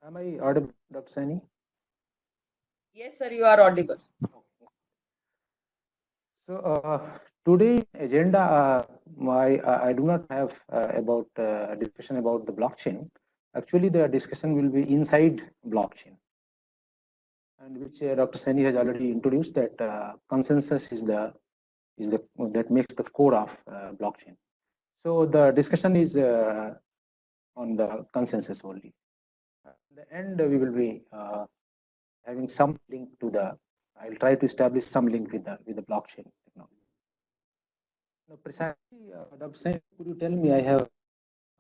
Am I audible, Dr. Sani? Yes, sir, you are audible. So today agenda, I do not have about discussion about the blockchain. Actually, the discussion will be inside blockchain, and which Dr. Sani has already introduced that consensus is the that makes the core of blockchain. So the discussion is on the consensus only. In the end, we will be having some link to the. I'll try to establish some link with the blockchain technology. No, precisely, Dr. Sen, could you tell me? I have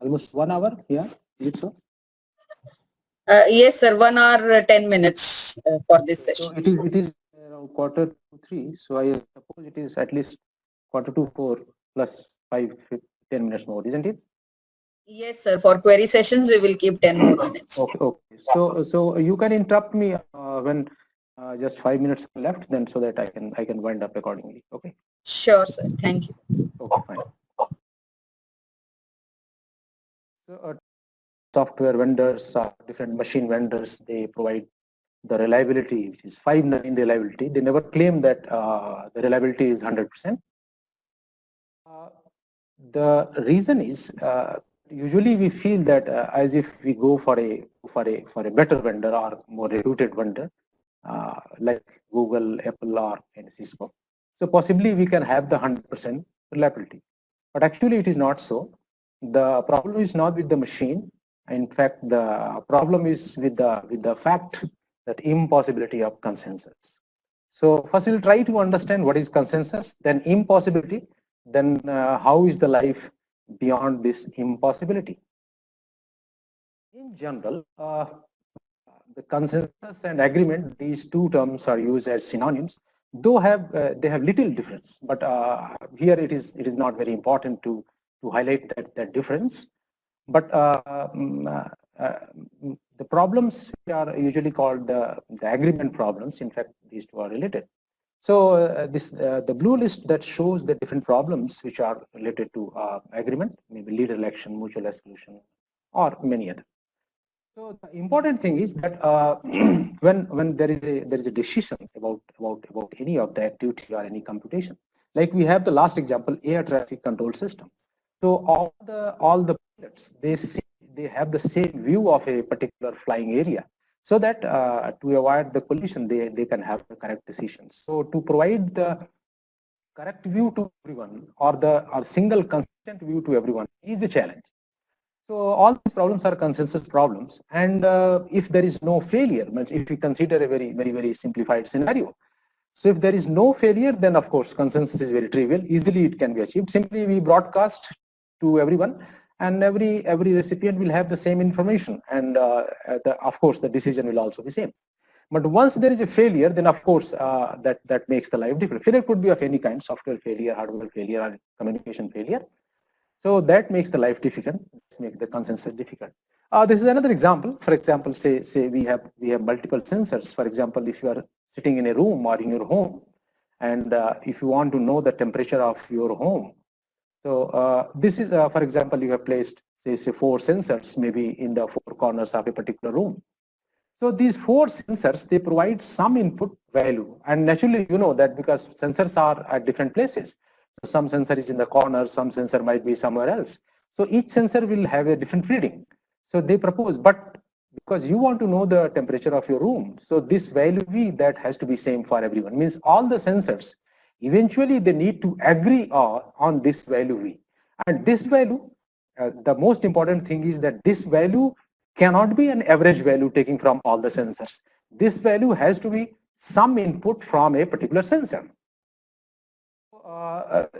almost 1 hour here. Is it so? Yes, sir, 1 hour, 10 minutes for this Okay. So session. it is around quarter to three. So I suppose it is at least quarter to four plus 5, 10 minutes more, isn't it? Yes, sir, for query sessions, we will keep 10 more minutes. Okay. Okay. So you can interrupt me when just 5 minutes are left, then so that I can wind up accordingly. Okay. Sure, sir. Thank you. Okay. Fine. So software vendors, different machine vendors, they provide the reliability, which is 5-9 reliability. They never claim that the reliability is 100%. Uh, the reason is usually we feel that as if we go for a better vendor or more reputed vendor like Google, Apple, or Cisco. So possibly we can have the 100% reliability, but actually it is not so. The problem is not with the machine. In fact, the problem is with the fact that impossibility of consensus. So first we'll try to understand what is consensus, then impossibility, then how is the life beyond this impossibility. In general, the consensus and agreement, these two terms are used as synonyms, though they have little difference. But here it is not very important to highlight that difference. But the problems are usually called the agreement problems. In fact, these two are related. So the blue list that shows the different problems which are related to agreement, maybe leader election, mutual exclusion, or many others. So the important thing is that when there is a decision about any of the activity or any computation, like we have the last example, air traffic control system. So all the pilots, they have the same view of a particular flying area, so that to avoid the collision, they can have the correct decisions. So to provide the correct view to everyone, or single consistent view to everyone, is a challenge. So all these problems are consensus problems, and if there is no failure, if we consider a very simplified scenario, so if there is no failure, then of course consensus is very trivial. Easily it can be achieved. Simply we broadcast to everyone, and every recipient will have the same information, and of course the decision will also be same. But once there is a failure, then of course that makes the life difficult. Failure could be of any kind: software failure, hardware failure, or communication failure. So that makes the life difficult, makes the consensus difficult. This is another example. For example, say we have multiple sensors. For example, if you are sitting in a room or in your home, and if you want to know the temperature of your home, so this is, for example, you have placed say 4 sensors maybe in the 4 corners of a particular room. So these 4 sensors, they provide some input value, and naturally you know that because sensors are at different places. So some sensor is in the corner, some sensor might be somewhere else. So each sensor will have a different reading. So they propose, but because you want to know the temperature of your room, so this value V that has to be same for everyone. Means all the sensors eventually they need to agree on this value V, and this value. The most important thing is that this value cannot be an average value taking from all the sensors. This value has to be some input from a particular sensor.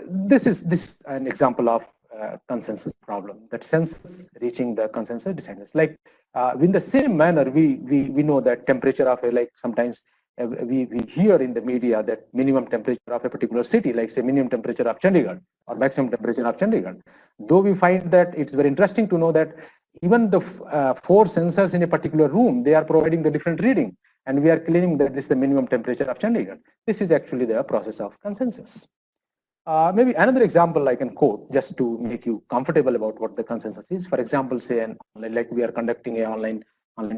This is an example of consensus problem, that sensors reaching the consensus decisions. Like in the same manner, we know that temperature of like sometimes we hear in the media that minimum temperature of a particular city, like say minimum temperature of Chandigarh or maximum temperature of Chandigarh. Though we find that it's very interesting to know that even the 4 sensors in a particular room, they are providing the different reading, and we are claiming that this is the minimum temperature of Chandigarh. This is actually the process of consensus. Maybe another example I can quote just to make you comfortable about what the consensus is. For example, say like we are conducting an online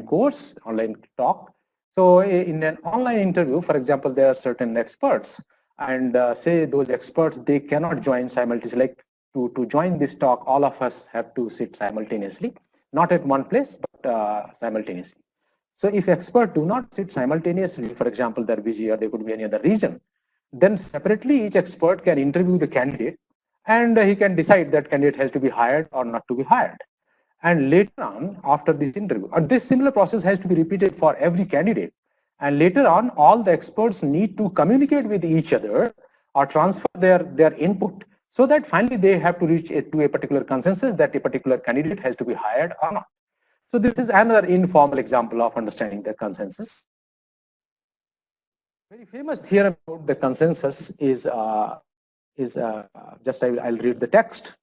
course, online talk. So in an online interview, for example, there are certain experts, and say those experts, they cannot join simultaneously. Like to join this talk, all of us have to sit simultaneously, not at one place, but simultaneously. So if experts do not sit simultaneously, for example, they're busy or they could be any other region, then separately each expert can interview the candidate, and he can decide that candidate has to be hired or not to be hired. And later on, after this interview, and this similar process has to be repeated for every candidate. And later on, all the experts need to communicate with each other or transfer their input, so that finally they have to reach to a particular consensus that a particular candidate has to be hired or not. So this is another informal example of understanding the consensus. Very famous theorem about the consensus is just I'll read the text.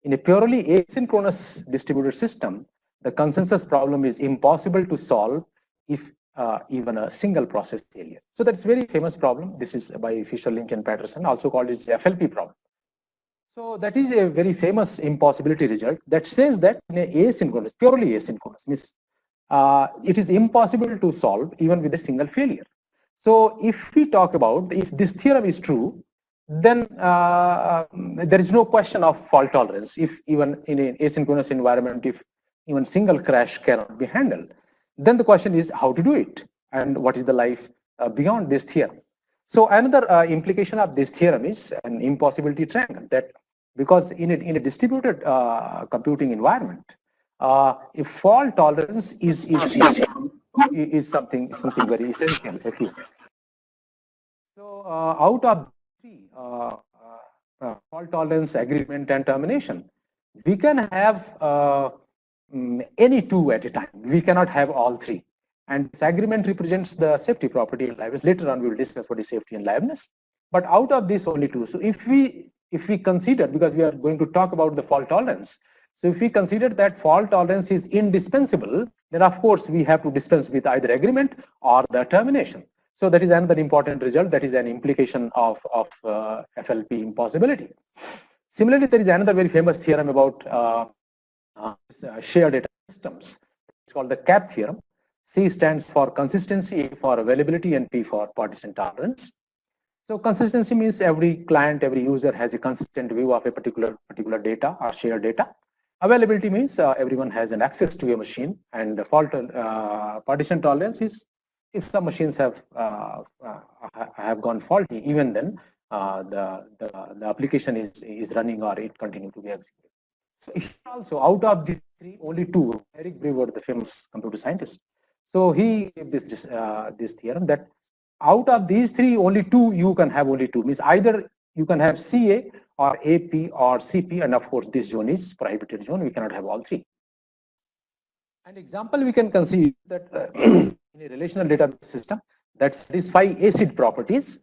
In a purely asynchronous distributed system, the consensus problem is impossible to solve if even a single process failure. So that's a very famous problem. This is by Fisher, Lynch, and Patterson, also called its FLP problem. So that is a very famous impossibility result that says that in a asynchronous, purely asynchronous, means it is impossible to solve even with a single failure. So if we talk about, if this theorem is true, then there is no question of fault tolerance. If even in an asynchronous environment, if even single crash cannot be handled, then the question is how to do it and what is the life beyond this theorem. So another implication of this theorem is an impossibility triangle, that because in a distributed computing environment, if fault tolerance is something very essential. So out of three, fault tolerance, agreement, and termination, we can have any two at a time. We cannot have all three. And this agreement represents the safety property in liveness. Later on, we will discuss what is safety and liveness. But out of this, only two. So if we consider, because we are going to talk about the fault tolerance, so if we consider that fault tolerance is indispensable, then of course we have to dispense with either agreement or the termination. So that is another important result. That is an implication of FLP impossibility. Similarly, there is another very famous theorem about shared data systems. It's called the CAP theorem. C stands for consistency, A for availability, and P for partition tolerance. So consistency means every client, every user has a consistent view of a particular data or shared data. Availability means everyone has an access to a machine, and the fault partition tolerance is if some machines have gone faulty, even then the application is running or it continue to be executed. So also out of the three, only two. Eric Brewer, the famous computer scientist, so he gave this theorem that out of these three, only two you can have. Only two means either you can have CA or AP or CP, and of course this zone is prohibited zone. We cannot have all three. An example we can conceive that in a relational database system that satisfies ACID properties.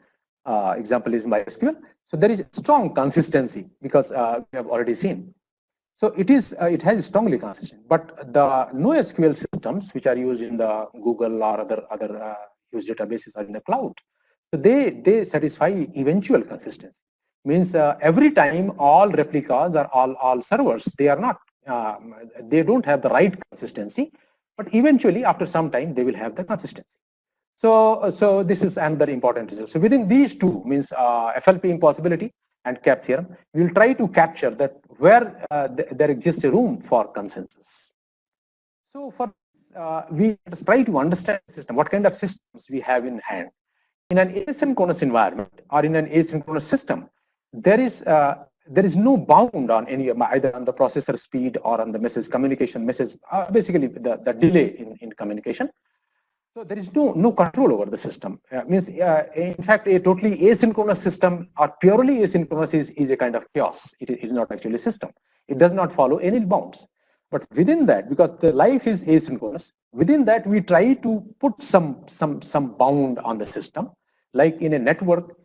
Example is MySQL. So there is strong consistency because we have already seen. So it has strongly consistent. But the NoSQL systems which are used in the Google or other huge databases or in the cloud, so they satisfy eventual consistency. Means every time all replicas or all servers, they are not they don't have the right consistency, but eventually after some time they will have the consistency. So this is another important result. So within these two, means FLP impossibility and CAP theorem, we will try to capture that where there exists a room for consensus. So for we try to understand the system, what kind of systems we have in hand. In an asynchronous environment or in an asynchronous system, there is no bound on any either on the processor speed or on the message communication basically the delay in communication. So there is no control over the system. Means in fact a totally asynchronous system or purely asynchronous is a kind of chaos. It is not actually a system. It does not follow any bounds. But within that, because the life is asynchronous, within that we try to put some bound on the system. Like in a network,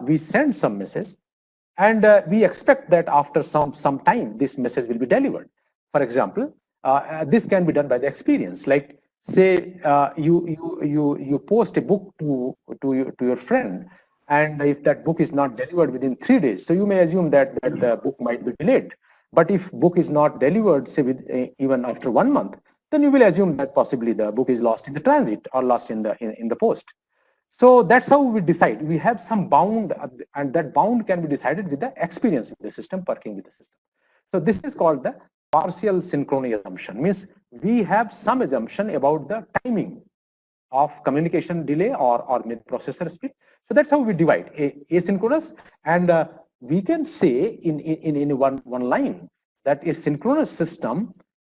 we send some message, and we expect that after some time this message will be delivered. For example, this can be done by the experience. Like say you post a book to your friend, and if that book is not delivered within 3 days, so you may assume that the book might be delayed. But if book is not delivered, say even after 1 month, then you will assume that possibly the book is lost in the transit or lost in the post. So that's how we decide. We have some bound, and that bound can be decided with the experience with the system, working with the system. So this is called the partial synchrony assumption. Means we have some assumption about the timing of communication delay or processor speed. So that's how we divide asynchronous, and we can say in one line that a synchronous system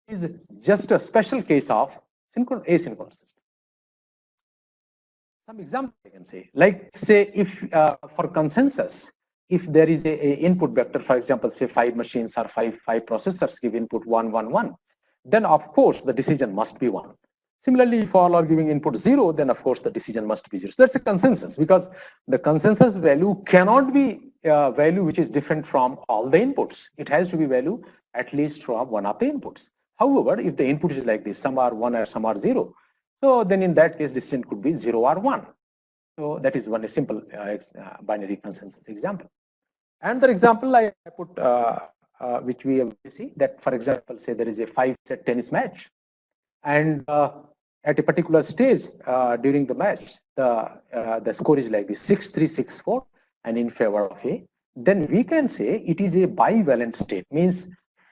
is just a special case of asynchronous system. Some example I can say, like say if for consensus, if there is a input vector, for example, say 5 machines or five processors give input 1, 1, 1, then of course the decision must be 1. Similarly, if all are giving input 0, then of course the decision must be 0. So that's a consensus, because the consensus value cannot be a value which is different from all the inputs. It has to be value at least from one of the inputs. However, if the input is like this, some are 1 or some are 0, so then in that case decision could be 0 or 1. So that is one simple binary consensus example. Another example I put, which we have see, that for example, say there is a 5-set tennis match, and at a particular stage during the match, the score is like this 6-3, 6-4, and in favor of A. Then we can say it is a bivalent state. Means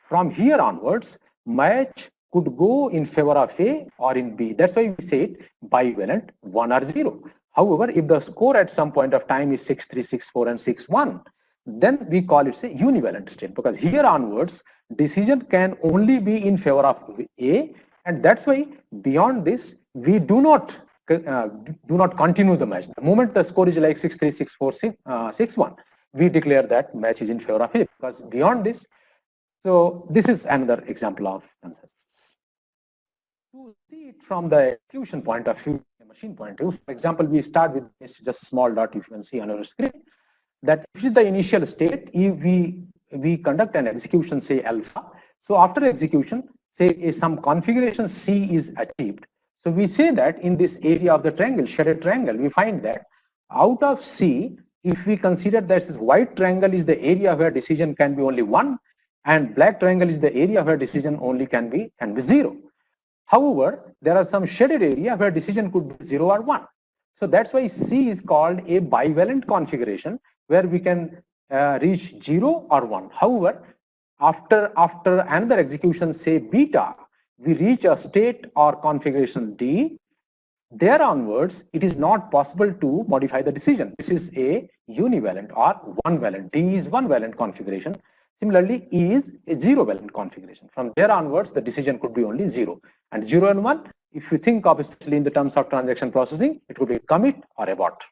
from here onwards, match could go in favor of A or in B. That's why we say it bivalent, 1 or 0. However, if the score at some point of time is 6-3, 6-4, and 6-1, then we call it a univalent state, because here onwards decision can only be in favor of A, and that's why beyond this we do not continue the match. The moment the score is like 6-3, 6-4, 6-1, we declare that match is in favor of A, because beyond this. So this is another example of consensus. To see it from the execution point of view, the machine point of view, for example, we start with this just a small dot, if you can see on our screen, that if the initial state, if we conduct an execution, say alpha. So after execution, say some configuration C is achieved. So we say that in this area of the triangle, shaded triangle, we find that out of C, if we consider that this white triangle is the area where decision can be only 1, and black triangle is the area where decision only can be 0. However, there are some shaded area where decision could be 0 or 1. So that's why C is called a bivalent configuration, where we can reach 0 or 1. However, after another execution, say beta, we reach a state or configuration D. There onwards, it is not possible to modify the decision. This is a univalent or one-valent. D is one-valent configuration. Similarly, E is a zero-valent configuration. From there onwards, the decision could be only 0. And 0 and 1, if you think of especially in the terms of transaction processing, it could be commit or abort.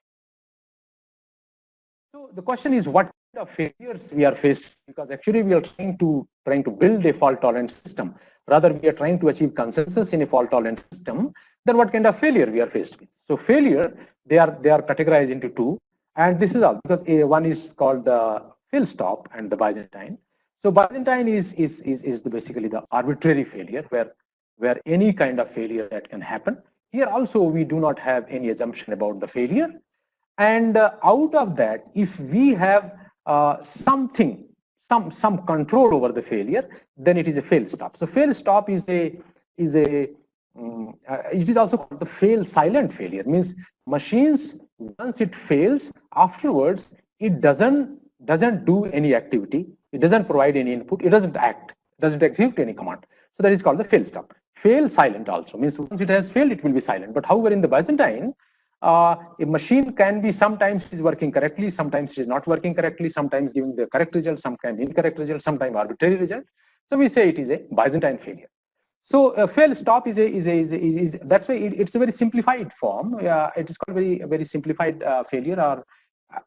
So the question is, what kind of failures we are faced, because actually we are trying to build a fault-tolerant system. Rather, we are trying to achieve consensus in a fault-tolerant system. Then what kind of failure we are faced with? So failure, they are categorized into 2, and this is all because one is called the fail stop and the Byzantine. So Byzantine is basically the arbitrary failure, where any kind of failure that can happen. Here also we do not have any assumption about the failure, and out of that, if we have some control over the failure, then it is a fail stop. So fail stop it is also called the fail silent failure. Means machines, once it fails, afterwards it doesn't do any activity, it doesn't provide any input, it doesn't act, doesn't execute any command. So that is called the fail stop. Fail silent also means once it has failed, it will be silent. But however, in the Byzantine, a machine can be sometimes is working correctly, sometimes it is not working correctly, sometimes giving the correct result, sometimes incorrect result, sometimes arbitrary result. So we say it is a Byzantine failure. So fail stop is that's why it's a very simplified form. It is called very simplified failure, or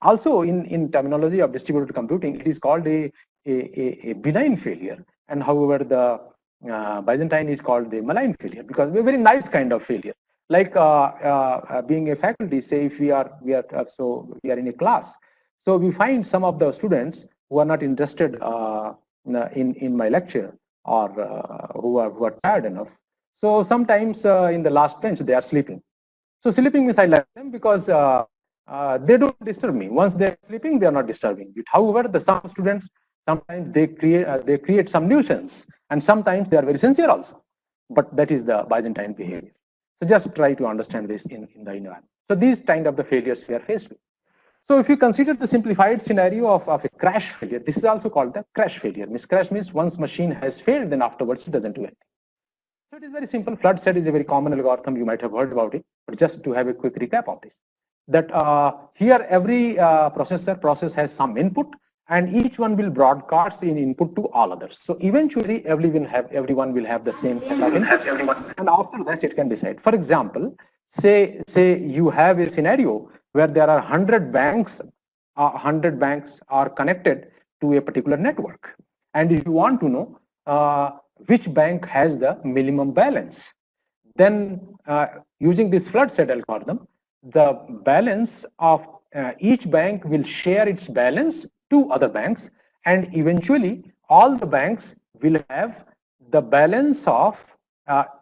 also in terminology of distributed computing, it is called a benign failure. And however, the Byzantine is called the malign failure, because we're a very nice kind of failure. Like being a faculty, say if we are in a class, so we find some of the students who are not interested in my lecture, or who are tired enough. So sometimes in the last bench they are sleeping. So sleeping means I like them because they don't disturb me. Once they are sleeping, they are not disturbing. However, some students, sometimes they create some nuisance, and sometimes they are very sincere also. but that is the Byzantine behavior. So just try to understand this in the environment. So these kind of the failures we are faced with. So if you consider the simplified scenario of a crash failure, this is also called the crash failure. Crash means once machine has failed, then afterwards it doesn't do anything. So it is very simple. Flood set is a very common algorithm. You might have heard about it, but just to have a quick recap of this, that here every process has some input, and each one will broadcast in input to all others. So eventually everyone will have the same set of inputs, and after that it can decide. For example, say you have a scenario where there are 100 banks, 100 banks are connected to a particular network, and if you want to know which bank has the minimum balance, then using this flood set algorithm, the balance of each bank will share its balance to other banks, and eventually all the banks will have the balance of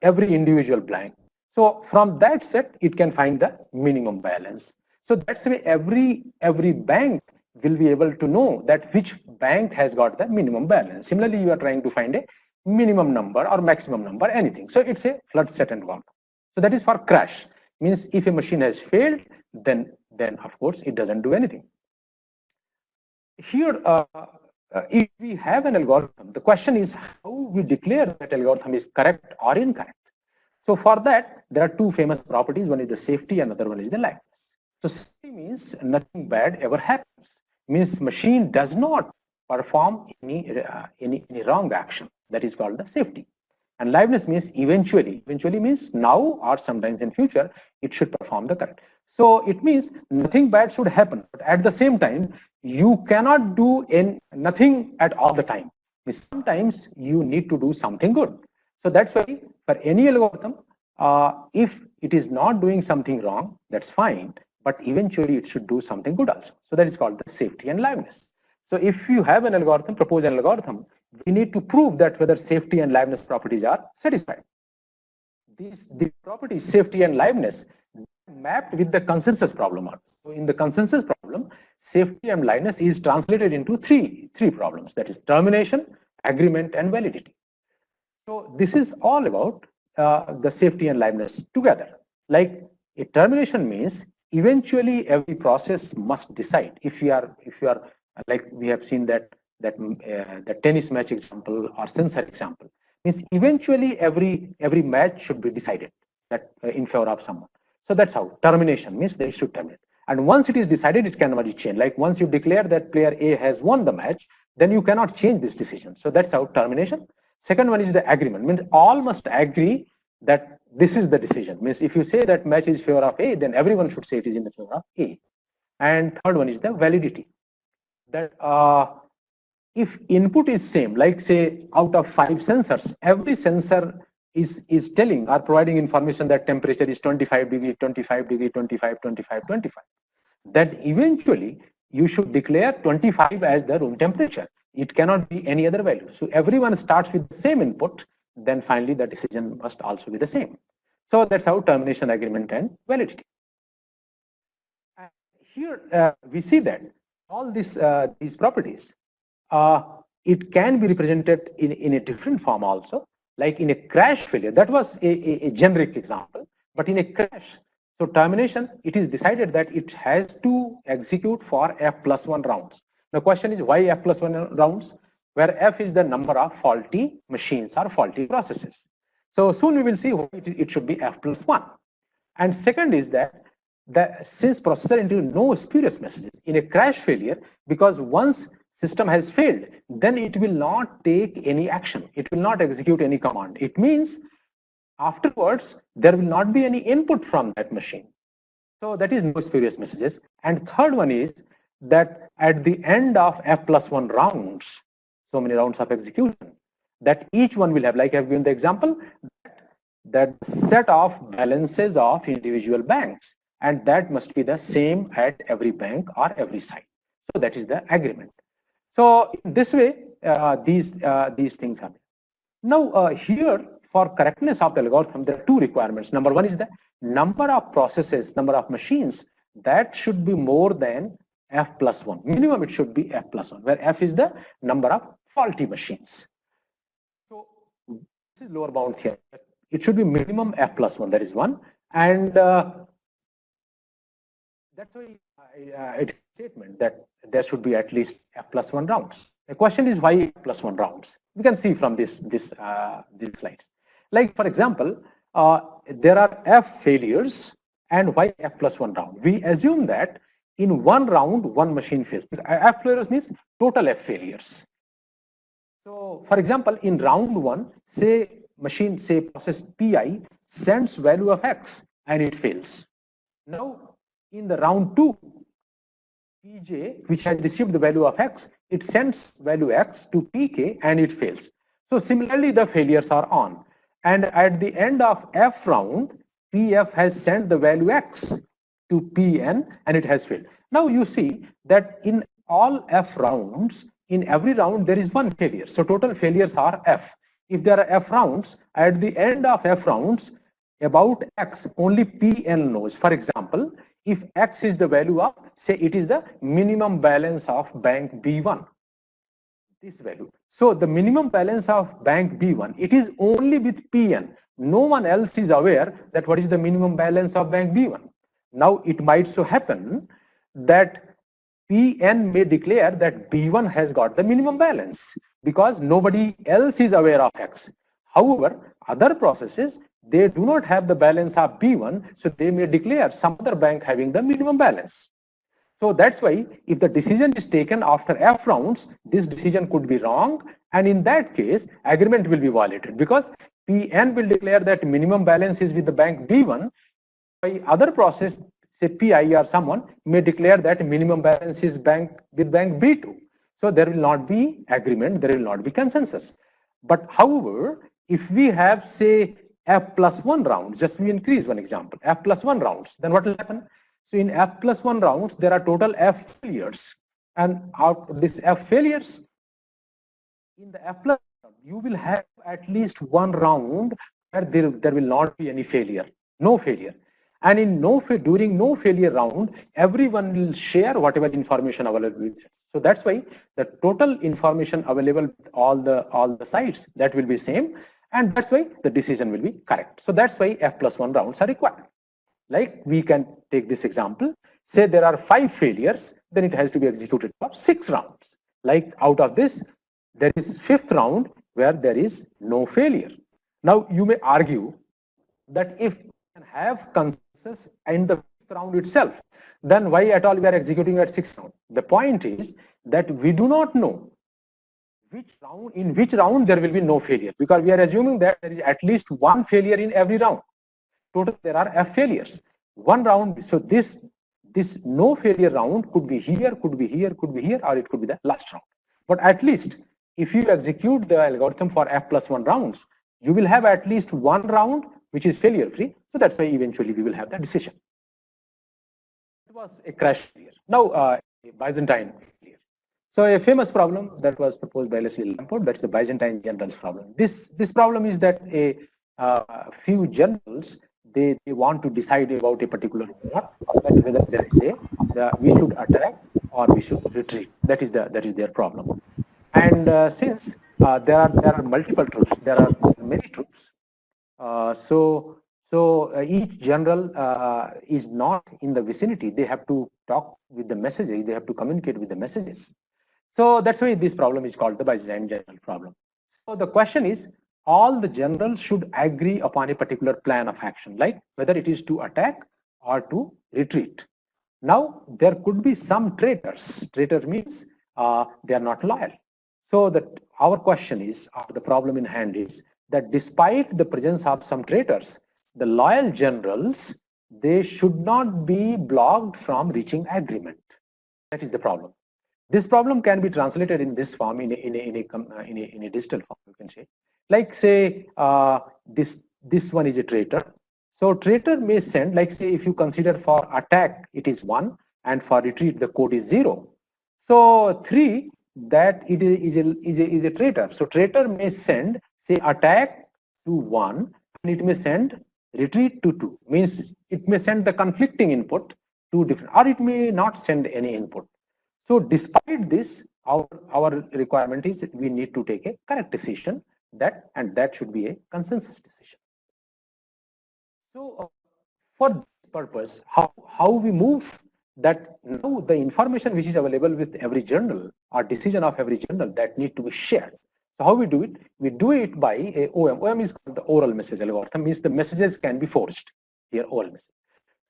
every individual bank. So from that set, it can find the minimum balance. So that's why every bank will be able to know that which bank has got the minimum balance. Similarly, you are trying to find a minimum number or maximum number, anything. So it's a flood set algorithm. So that is for crash. Means if a machine has failed, then of course it doesn't do anything. Here, if we have an algorithm, the question is how we declare that algorithm is correct or incorrect. So for that, there are two famous properties. One is the safety, another one is the liveness. So safety means nothing bad ever happens. Means machine does not perform any wrong action. That is called the safety. And liveness means eventually means now or sometimes in future, it should perform the correct. So it means nothing bad should happen, but at the same time, you cannot do nothing at all the time. Sometimes you need to do something good. So that's why for any algorithm, if it is not doing something wrong, that's fine, but eventually it should do something good also. So that is called the safety and liveness. So if you have an algorithm, propose an algorithm, we need to prove that whether safety and liveness properties are satisfied. These properties, safety and liveness, mapped with the consensus problem. So in the consensus problem, safety and liveness is translated into three problems. That is termination, agreement, and validity. So this is all about the safety and liveness together. Like a termination means eventually every process must decide. If you are like we have seen that the tennis match example or sensor example, means eventually every match should be decided that in favor of someone. So that's how termination means they should terminate. And once it is decided, it cannot be changed. Like once you declare that player A has won the match, then you cannot change this decision. So that's how termination. Second one is the agreement, means all must agree that this is the decision. Means if you say that match is in favor of A, then everyone should say it is in the favor of A. And third one is the validity. That if input is same, like say out of 5 sensors, every sensor is telling or providing information that temperature is 25 degree, 25 degree, 25, 25, 25. That eventually you should declare 25 as the room temperature. It cannot be any other value. So everyone starts with the same input, then finally the decision must also be the same. So that's how termination, agreement, and validity. Here we see that all these properties, it can be represented in a different form also. Like in a crash failure, that was a generic example, but in a crash, so termination, it is decided that it has to execute for f+1 rounds. The question is why f+1 rounds, where f is the number of faulty machines or faulty processes. So soon we will see why it should be f+1. And second is that since processor introduces no spurious messages in a crash failure, because once system has failed, then it will not take any action. It will not execute any command. It means afterwards, there will not be any input from that machine. So that is no spurious messages. And third one is that at the end of f+1 rounds, so many rounds of execution, that each one will have, like I've given the example, that set of balances of individual banks, and that must be the same at every bank or every site. So that is the agreement. So in this way, these things happen. Now here, for correctness of the algorithm, there are two requirements. Number one is the number of processes, number of machines that should be more than f+1. Minimum it should be f+1, where f is the number of faulty machines. So this is lower bound here. it should be minimum f plus 1, that is one. And that's why it's a statement that there should be at least f plus 1 rounds. The question is why f plus 1 rounds? We can see from these slides. Like for example, there are f failures, and why f plus 1 round? We assume that in one round, one machine fails. F failures means total f failures. So for example, in round 1, say machine, say process Pi sends value of x and it fails. Now in the round 2, Pj, which has received the value of x, it sends value x to Pk and it fails. So similarly, the failures are on. And at the end of f round, Pf has sent the value x to Pn and it has failed. Now you see that in all f rounds, in every round there is one failure. So total failures are f. If there are f rounds, at the end of f rounds, about x, only Pn knows. For example, if x is the value of, say it is the minimum balance of bank B1, this value. So the minimum balance of bank B1, it is only with Pn. No one else is aware that what is the minimum balance of bank B1. Now it might so happen that Pn may declare that B1 has got the minimum balance because nobody else is aware of x. However, other processes, they do not have the balance of B1, so they may declare some other bank having the minimum balance. So that's why if the decision is taken after f rounds, this decision could be wrong, and in that case, agreement will be violated because Pn will declare that minimum balance is with the bank B1, by other process, say Pi or someone may declare that minimum balance is with bank B2. So there will not be agreement, there will not be consensus. But however, if we have say f plus 1 rounds, just we increase one example, f plus 1 rounds, then what will happen? So in f plus 1 rounds, there are total f failures, and out of this f failures, in the f plus, you will have at least one round where there will not be any failure, no failure. And in during no failure round, everyone will share whatever information available with it. So that's why the total information available with all the sites, that will be same, and that's why the decision will be correct. So that's why f plus 1 rounds are required. Like we can take this example, say there are 5 failures, then it has to be executed for 6 rounds. Like out of this, there is 5th round where there is no failure. Now you may argue that if we can have consensus in the 5th round itself, then why at all we are executing at 6th round? The point is that we do not know in which round there will be no failure, because we are assuming that there is at least one failure in every round. Total there are f failures. One round, so this no failure round could be here, could be here, could be here, or it could be the last round. But at least if you execute the algorithm for f plus 1 rounds, you will have at least one round which is failure free. So that's why eventually we will have the decision. It was a crash failure. Now a Byzantine failure. So a famous problem that was proposed by Leslie Lamport, that's the Byzantine generals problem. This problem is that a few generals, they want to decide about a particular war, whether there is we should attack or we should retreat. That is their problem. And since there are multiple troops, there are many troops. So each general is not in the vicinity. They have to talk with the messages. They have to communicate with the messages. So that's why this problem is called the Byzantine general problem. So the question is, all the generals should agree upon a particular plan of action, like whether it is to attack or to retreat. Now there could be some traitors. Traitor means they are not loyal. So that our question is, the problem in hand is that despite the presence of some traitors, the loyal generals, they should not be blocked from reaching agreement. That is the problem. This problem can be translated in this form, in a digital form, you can say. Like say this one is a traitor. So traitor may send, like say if you consider for attack it is 1 and for retreat the code is 0. So 3, that it is a traitor. So traitor may send say attack to 1 and it may send retreat to 2. Means it may send the conflicting input to different, or it may not send any input. So despite this, our requirement is we need to take a correct decision, and that should be a consensus decision. So for this purpose, how we move that now the information which is available with every journal or decision of every journal that need to be shared. So how we do it? We do it by a OM. OM is called the oral message algorithm, means the messages can be forged here, oral message.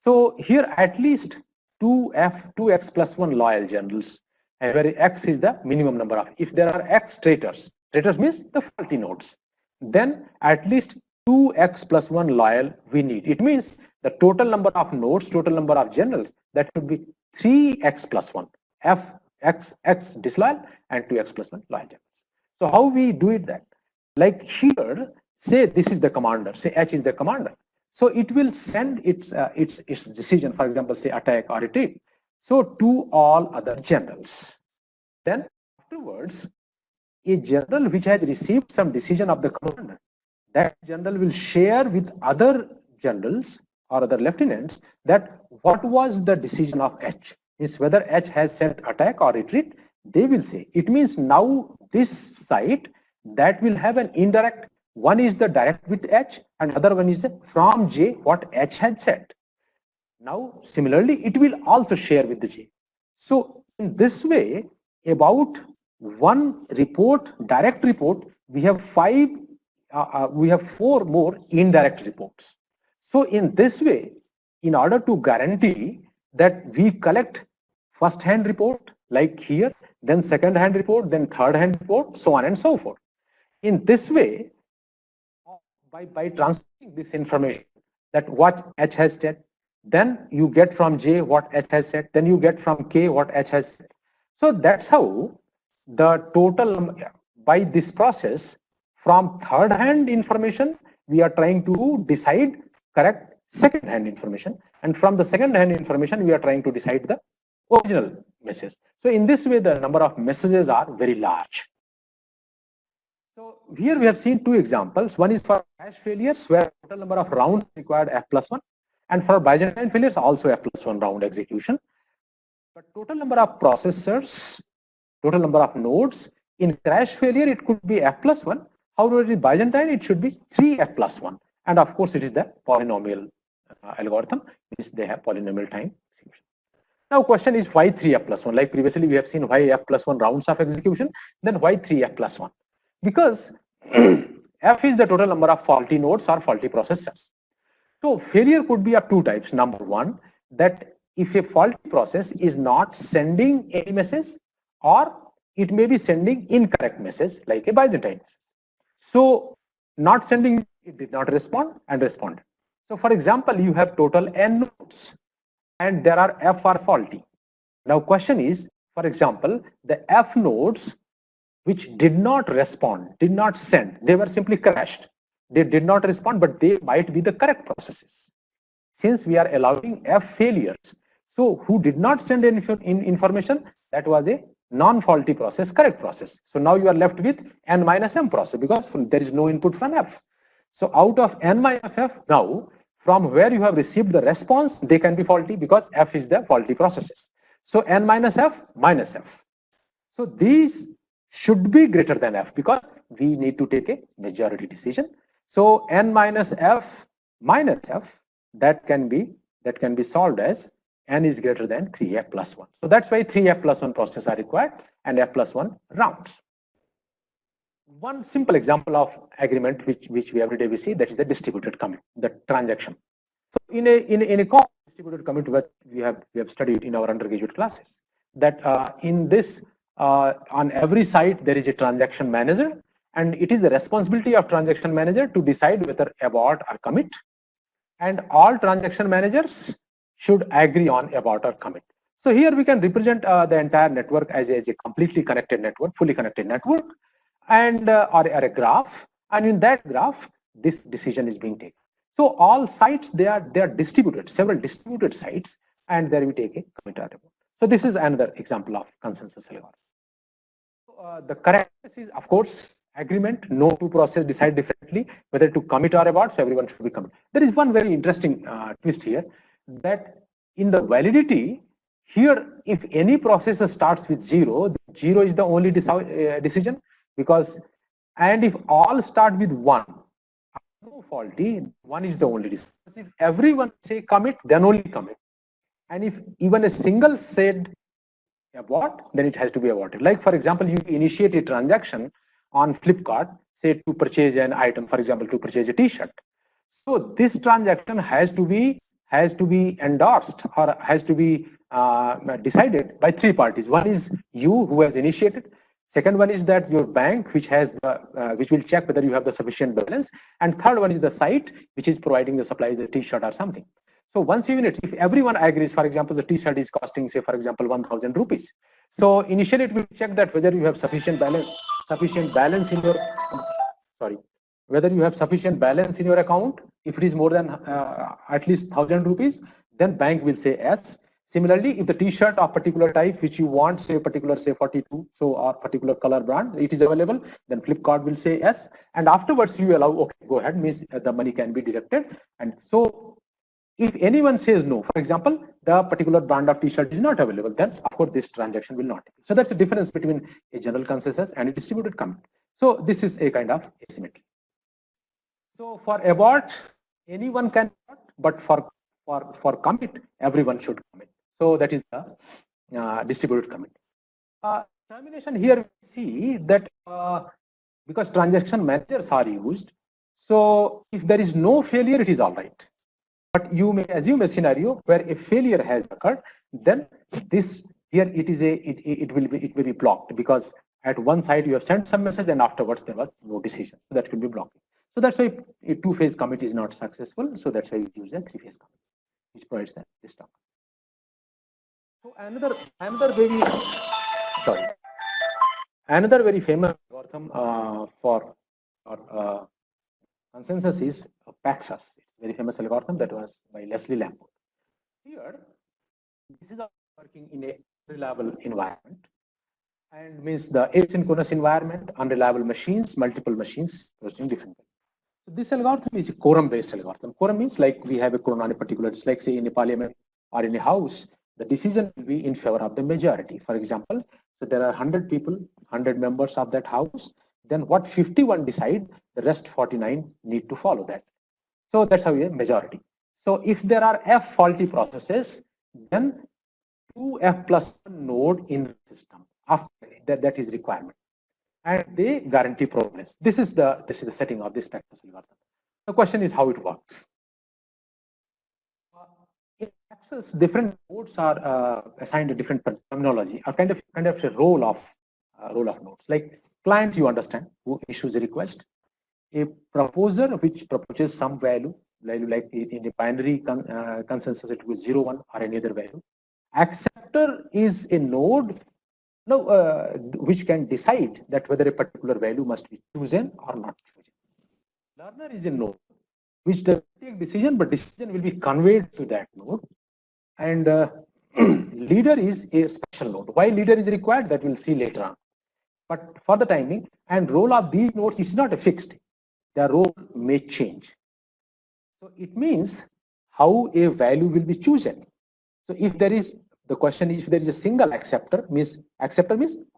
So here at least 2x plus 1 loyal journals, where x is the minimum number of, if there are x traitors means the faulty nodes, then at least 2x plus 1 loyal we need. It means the total number of nodes, total number of journals, that should be 3x plus 1, x disloyal and 2x plus 1 loyal journals. So how we do it that? Like here, say this is the commander, say H is the commander. So it will send its decision, for example, say attack or retreat, so to all other generals. Then afterwards, a general which has received some decision of the commander, that general will share with other generals or other lieutenants that what was the decision of H, is whether H has sent attack or retreat, they will say. It means now this site that will have an indirect, one is the direct with H and other one is the from J what H had said. Now similarly it will also share with the J. So in this way, about one report, direct report, we have four more indirect reports. So in this way, in order to guarantee that we collect first hand report like here, then second hand report, then third hand report, so on and so forth. In this way, by transferring this information, that what H has said, then you get from J what H has said, then you get from K what H has said. So that's how the total, by this process, from third hand information, we are trying to decide correct second hand information, and from the second hand information, we are trying to decide the original message. So in this way, the number of messages are very large. So here we have seen two examples. One is for cache failures, where total number of rounds required F plus 1, and for Byzantine failures also F plus 1 round execution. But total number of processors, total number of nodes, in crash failure it could be F plus 1. However, in Byzantine it should be 3F plus 1. And of course it is the polynomial algorithm, which they have polynomial time execution. Now question is why 3F plus 1? Like previously we have seen why F plus 1 rounds of execution, then why 3F plus 1? Because F is the total number of faulty nodes or faulty processors. So failure could be of two types. Number one, that if a faulty process is not sending any message, or it may be sending incorrect message like a Byzantine message. So not sending, it did not respond and responded. So for example, you have total n nodes and there are F are faulty. Now question is, for example, the F nodes which did not respond, did not send, they were simply crashed. They did not respond, but they might be the correct processes. Since we are allowing F failures, so who did not send any information, that was a non-faulty process, correct process. So now you are left with n minus m process because there is no input from F. So out of n minus F, now from where you have received the response, they can be faulty because F is the faulty processes. So n minus F minus F. So these should be greater than F because we need to take a majority decision. So n minus F minus F, that can be solved as n is greater than 3F plus 1. So that's why 3F plus 1 processes are required and F plus 1 rounds. One simple example of agreement which we every day we see, that is the distributed commit, the transaction. So in a common distributed commit, what we have studied in our undergraduate classes, that in this on every site there is a transaction manager, and it is the responsibility of transaction manager to decide whether abort or commit, and all transaction managers should agree on abort or commit. So here we can represent the entire network as a completely connected network, fully connected network, and or a graph, and in that graph this decision is being taken. So all sites, they are distributed, several distributed sites, and there we take a commit or abort. So this is another example of consensus algorithm. The correctness is, of course, agreement. No two processes decide differently whether to commit or abort, so everyone should be commit. There is one very interesting twist here, that in the validity, here if any process starts with 0, 0 is the only decision, because, and if all start with 1, no faulty, one is the only decision. If everyone say commit, then only commit. And if even a single said abort, then it has to be aborted. Like for example, you initiate a transaction on Flipkart, say to purchase an item, for example, to purchase a T-shirt. So this transaction has to be endorsed or has to be decided by three parties. One is you who has initiated. Second one is that your bank, which has the which will check whether you have the sufficient balance, and third one is the site which is providing the supply, the T-shirt or something. So once unit, if everyone agrees, for example, the T-shirt is costing, say, for example, 1,000 rupees. So initially, it will check that whether you have sufficient balance in your whether you have sufficient balance in your account. If it is more than at least 1,000 rupees, then bank will say yes. Similarly, if the T-shirt of particular type which you want, say particular, say 42, so or particular color brand, it is available, then Flipkart will say yes. And afterwards, you allow, okay, go ahead, means the money can be deducted. And so if anyone says no, for example, the particular brand of T-shirt is not available, then of course this transaction will not. So that's the difference between a general consensus and a distributed commit. So this is a kind of asymmetry. So for abort, anyone can abort, but for commit, everyone should commit. So that is the distributed commit. Termination, here we see that because transaction managers are used, so if there is no failure, it is all right. But you may assume a scenario where a failure has occurred, then this here it will be blocked, because at one side you have sent some message and afterwards there was no decision, so that will be blocked. So that's why a two-phase commit is not successful. So that's why we use a three-phase commit, which provides this talk. So another very famous algorithm for consensus is Paxos. It's a very famous algorithm that was by Leslie Lamport. Here, this is working in a reliable environment, and means the asynchronous environment, unreliable machines, multiple machines posting different. So this algorithm is a quorum-based algorithm. Quorum means like we have a quorum on a particular, it's like say in a parliament or in a house, the decision will be in favor of the majority. For example, so there are 100 people, 100 members of that house. Then what 51 decide, the rest 49 need to follow that. So that's how we have majority. So if there are F faulty processes, then 2F plus 1 node in the system. After that is requirement, and they guarantee progress. This is the setting of this Paxos algorithm. The question is how it works. In Paxos, different nodes are assigned a different terminology, or kind of a role of nodes. Like client, you understand, who issues a request. A proposer, which proposes some value like in the binary consensus, it was 0, 1 or any other value. Acceptor is a node which can decide that whether a particular value must be chosen or not chosen. Learner is a node which does take decision, but decision will be conveyed to that node. And leader is a special node. Why leader is required, that we'll see later on. But for the timing and role of these nodes, it's not a fixed. Their role may change. So it means how a value will be chosen. So if there is, the question is, if there is a single acceptor means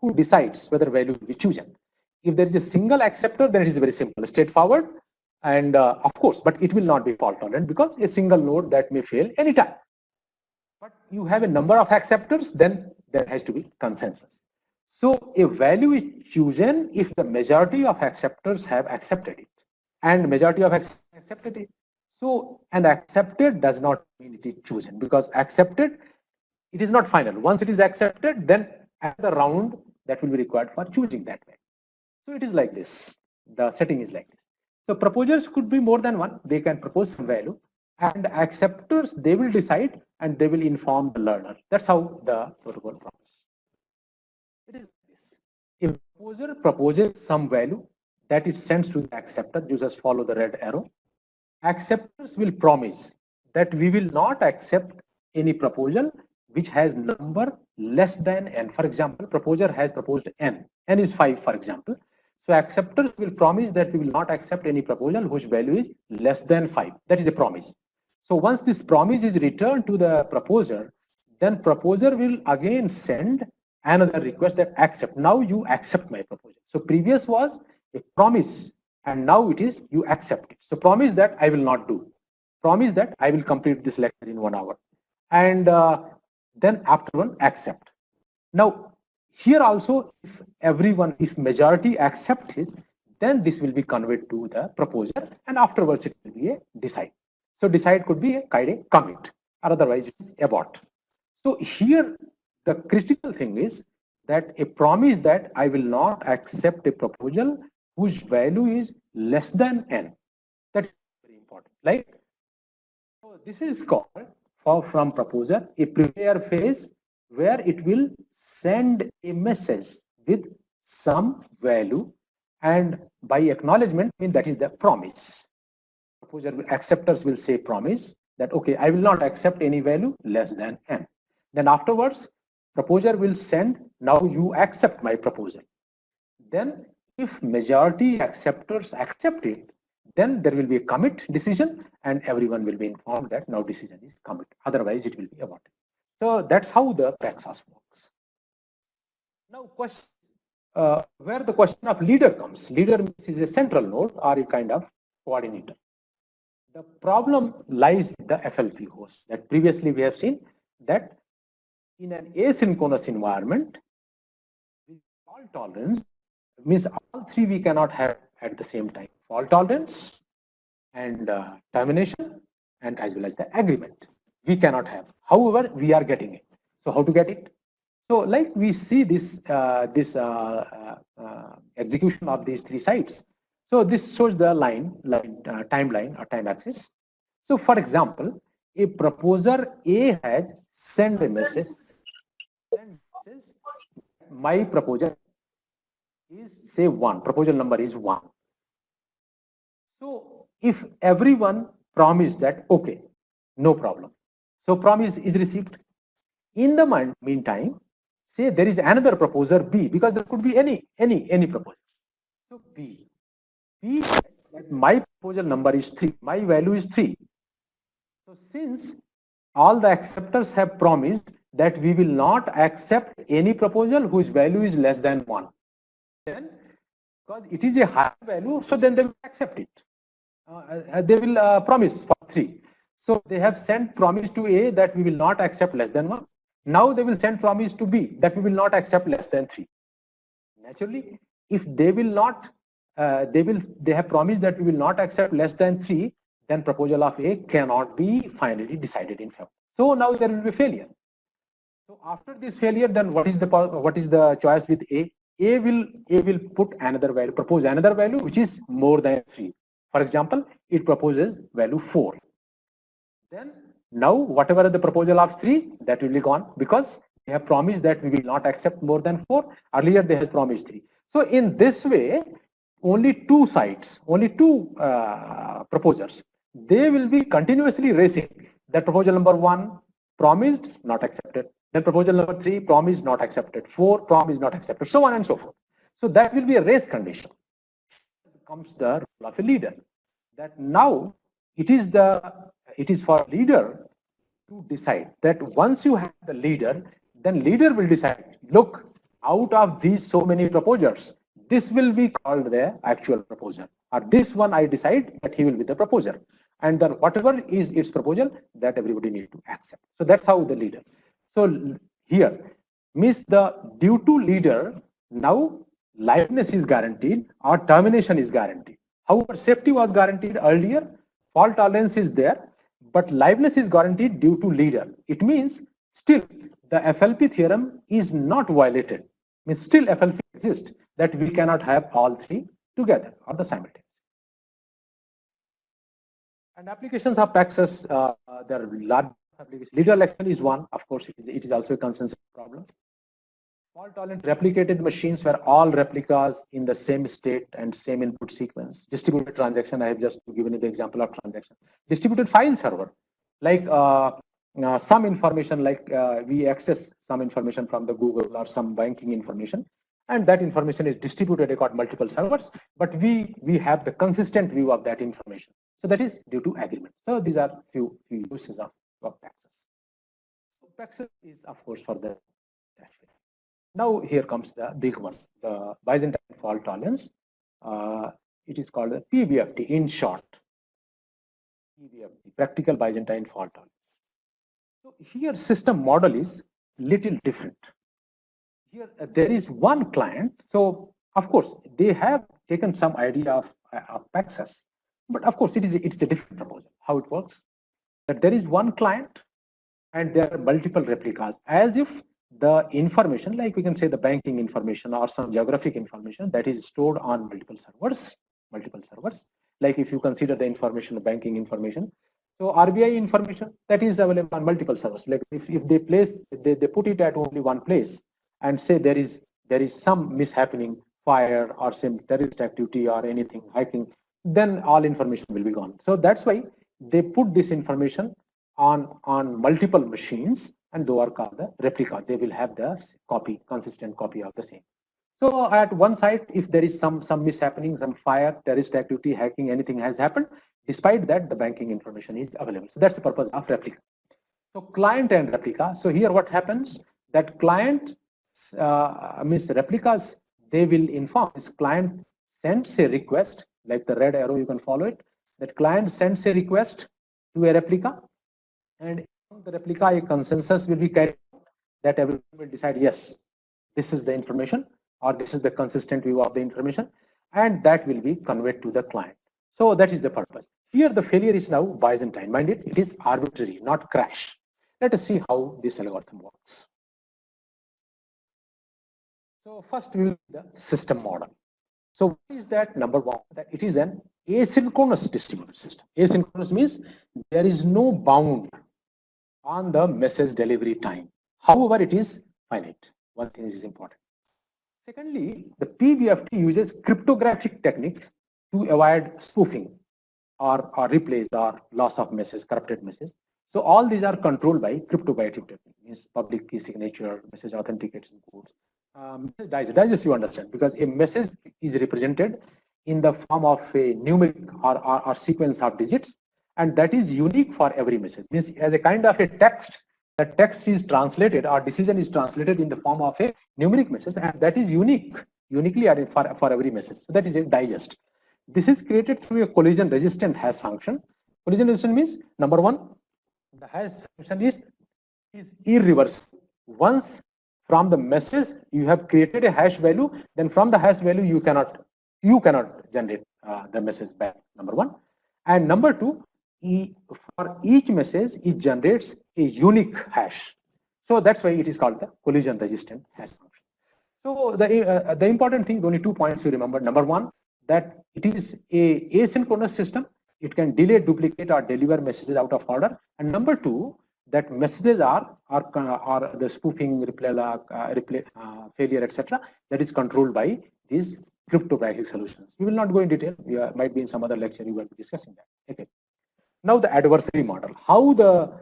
who decides whether value will be chosen. If there is a single acceptor, then it is very simple, straightforward, and of course, but it will not be fault tolerant, because a single node that may fail anytime. But you have a number of acceptors, then there has to be consensus. So a value is chosen if the majority of acceptors have accepted it, and majority of accepted it. So, and accepted does not mean it is chosen, because accepted, it is not final. Once it is accepted, then another round that will be required for choosing that value. So it is like this. The setting is like this. So proposers could be more than one. They can propose some value, and acceptors, they will decide and they will inform the learner. That's how the protocol works. It is like this. If a proposer proposes some value that it sends to the acceptor, you just follow the red arrow. Acceptors will promise that we will not accept any proposal which has number less than n. For example, proposer has proposed n. N is 5, for example. So acceptors will promise that we will not accept any proposal whose value is less than 5. That is a promise. So once this promise is returned to the proposer, then proposer will again send another request that accept. Now you accept my proposal. So previous was a promise and now it is you accept it. So promise that I will not do. Promise that I will complete this lecture in 1 hour, and then after one accept. Now here also, if majority accept it, then this will be conveyed to the proposer, and afterwards it will be a decide. So decide could be a kind of commit, or otherwise it is abort. So here the critical thing is that a promise that I will not accept a proposal whose value is less than n. That's very important. Like, so this is called from proposer a prepare phase, where it will send a message with some value, and by acknowledgement, I mean that is the promise. Proposer acceptors will say promise that okay, I will not accept any value less than n. Then afterwards, proposer will send, now you accept my proposal. Then if majority acceptors accept it, then there will be a commit decision, and everyone will be informed that now decision is commit. Otherwise, it will be aborted. So that's how the Paxos works. Now, question where the question of leader comes. Leader is a central node or a kind of coordinator. The problem lies with the FLP host. That previously we have seen that in an asynchronous environment, with fault tolerance, means all three we cannot have at the same time: fault tolerance and termination, and as well as the agreement. We cannot have. However, we are getting it. So how to get it? So like we see this execution of these three sites. So this shows the timeline or time axis. So for example, a proposer A has sent a message. My proposal is say 1. Proposal number is 1. So if everyone promised that okay, no problem. So promise is received. In the meantime, say there is another proposer B, because there could be any proposal. So B that my proposal number is 3, my value is 3. So since all the acceptors have promised that we will not accept any proposal whose value is less than 1, then because it is a high value, so then they will accept it. They will promise for 3. So they have sent promise to A that we will not accept less than 1. Now they will send promise to B that we will not accept less than 3. Naturally, if they will not, they have promised that we will not accept less than 3, then proposal of A cannot be finally decided in favor. So now there will be failure. So after this failure, then what is the choice with A? A will put another value, propose another value which is more than 3. For example, it proposes value 4. Then now whatever the proposal of 3, that will be gone, because they have promised that we will not accept more than 4. Earlier they have promised 3. So in this way, only two sides, only two proposers, they will be continuously racing. That proposal number 1 promised, not accepted. Then proposal number 3 promised, not accepted. 4 promised, not accepted. So on and so forth. So that will be a race condition. Comes the role of a leader. That now it is for leader to decide that once you have the leader, then leader will decide, look, out of these so many proposers, this will be called the actual proposer, or this one I decide that he will be the proposer, and then whatever is its proposal, that everybody need to accept. So that's how the leader. So here means the due to leader, now liveness is guaranteed or termination is guaranteed. However, safety was guaranteed earlier, fault tolerance is there, but liveness is guaranteed due to leader. It means still the FLP theorem is not violated. Means still FLP exists, that we cannot have all three together or the simultaneous. And applications of Paxos, there are large applications. Leader election is one. Of course, it is also a consensus problem. Fault tolerant replicated machines where all replicas in the same state and same input sequence. Distributed transaction, I have just given you the example of transaction. Distributed file server, like some information, like we access some information from the Google or some banking information, and that information is distributed across multiple servers, but we have the consistent view of that information. So that is due to agreement. So these are few uses of Paxos. Paxos is of course for the dashboard. Now here comes the big one, the Byzantine fault tolerance. it is called a PBFT in short. PBFT, practical Byzantine fault tolerance. So here system model is little different. Here there is one client. So of course they have taken some idea of Paxos, but of course it's a different proposal. How it works? That there is one client and there are multiple replicas, as if the information, like we can say the banking information or some geographic information, that is stored on multiple servers. Like if you consider the information, banking information, so RBI information that is available on multiple servers. Like if they put it at only one place and say there is some mishappening, fire or some terrorist activity or anything, hacking, then all information will be gone. So that's why they put this information on multiple machines, and those are called the replica. They will have the consistent copy of the same. So at one side, if there is some mishappening, some fire, terrorist activity, hacking, anything has happened, despite that, the banking information is available. So that's the purpose of replica. So client and replica. So here what happens, that client means replicas, they will inform this client sends a request, like the red arrow, you can follow it. That client sends a request to a replica, and the replica, a consensus will be carried out, that everyone will decide, yes, this is the information, or this is the consistent view of the information, and that will be conveyed to the client. So that is the purpose. Here the failure is now Byzantine. Mind it is arbitrary, not crash. Let us see how this algorithm works. So first we will do the system model. So what is that? Number one, that it is an asynchronous distributed system. Asynchronous means there is no bound on the message delivery time. However, it is finite. One thing is important. Secondly, the PBFT uses cryptographic techniques to avoid spoofing or replays or loss of message, corrupted message. So all these are controlled by cryptographic technique, means public key signature, message authentication codes. Digest you understand, because a message is represented in the form of a numeric or sequence of digits, and that is unique for every message. Means as a kind of a text, the text is translated or decision is translated in the form of a numeric message, and that is uniquely added for every message. So that is a digest. This is created through a collision resistant hash function. Collision resistant means, number one, the hash function is irreversible. Once from the message you have created a hash value, then from the hash value you cannot generate the message back, number one. And number two, for each message it generates a unique hash. So that's why it is called the collision resistant hash function. So the important thing, only 2 points you remember. Number one, that it is a asynchronous system. It can delay, duplicate, or deliver messages out of order. And number two, that messages are the spoofing, replay, failure, etc. that is controlled by these cryptographic solutions. We will not go in detail. We might be in some other lecture you will be discussing that. Okay. Now the adversary model. How the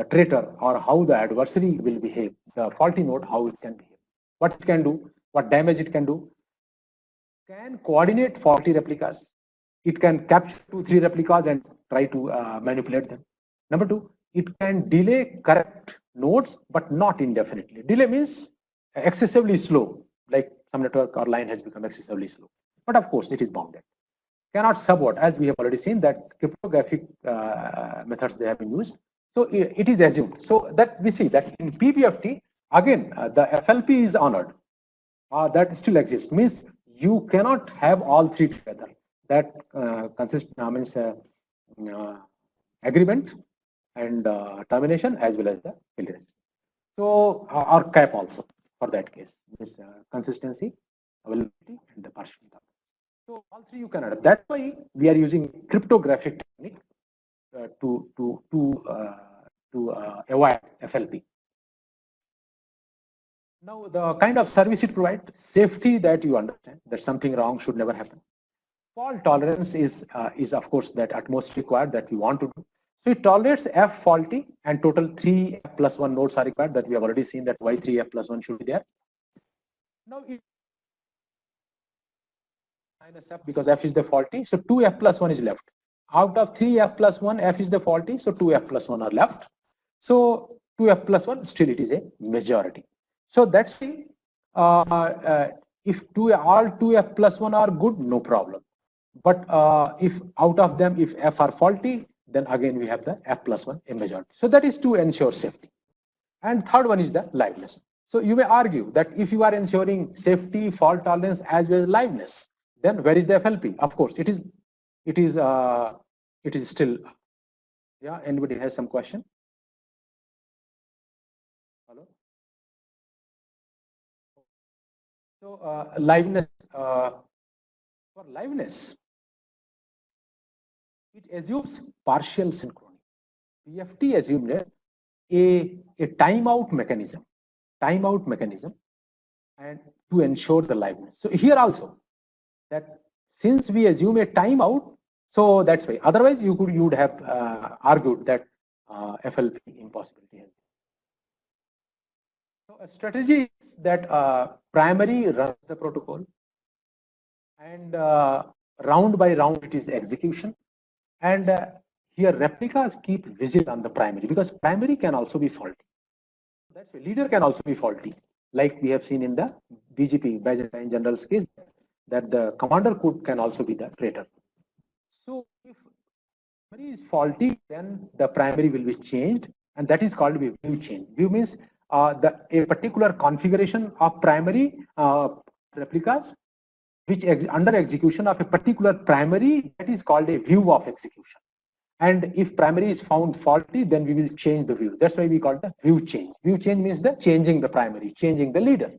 traitor or how the adversary will behave. The faulty node, how it can behave. What it can do. What damage it can do. Can coordinate faulty replicas. It can capture 2-3 replicas and try to manipulate them. Number two, it can delay correct nodes, but not indefinitely. Delay means excessively slow, like some network or line has become excessively slow. But of course, it is bounded. Cannot subvert, as we have already seen that cryptographic methods they have been used. So it is assumed. So that we see that in PBFT, again, the FLP is honored. That still exists. Means you cannot have all three together. That means agreement and termination as well as the failure. So or cap also for that case. Means consistency, availability, and the partial. So all three you can add. That's why we are using cryptographic technique to avoid FLP. Now the kind of service it provides, safety, that you understand that something wrong should never happen. Fault tolerance is of course that utmost required that we want to do. So it tolerates F faulty, and total 3 F+1 nodes are required, that we have already seen that why 3 F+1 should be there. Now it minus F, because F is the faulty, so 2 F+1 is left. Out of 3 F+1, F is the faulty, so 2 F+1 are left. So 2 F+1, still it is a majority. So that's why If all 2f plus 1 are good, no problem. But if out of them, if f are faulty, then again we have the f plus 1 a majority. So that is to ensure safety. And third one is the liveness. So you may argue that if you are ensuring safety, fault tolerance as well as liveness, then where is the FLP? Of course, it is still. Yeah, anybody has some question? Hello. So liveness, for liveness, it assumes partial synchrony. PFT assumed a timeout mechanism, and to ensure the liveness. So here also, that since we assume a timeout, so that's why. Otherwise, you would have argued that FLP impossibility. So a strategy is that primary runs the protocol, and round by round it is execution, and here replicas keep vigil on the primary, because primary can also be faulty. That's why leader can also be faulty, like we have seen in the BGP, Byzantine General's case, that the commander can also be the traitor. So if primary is faulty, then the primary will be changed, and that is called view change. View means a particular configuration of primary replicas, which under execution of a particular primary, that is called a view of execution. And if primary is found faulty, then we will change the view. That's why we call it the view change. View change means the changing the primary, changing the leader.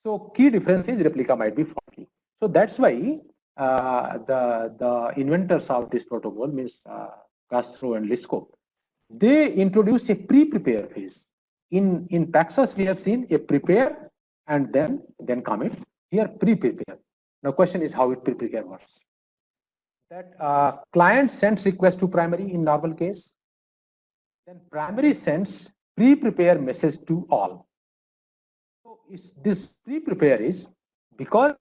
So key difference is replica might be faulty. So that's why the inventors of this protocol, means Castro and Liskov, they introduce a pre-prepare phase. In Paxos, we have seen a prepare and then commit. Here pre-prepare. Now question is how it pre-prepare works. That client sends request to primary in normal case, then primary sends pre-prepare message to all. So this pre-prepare is because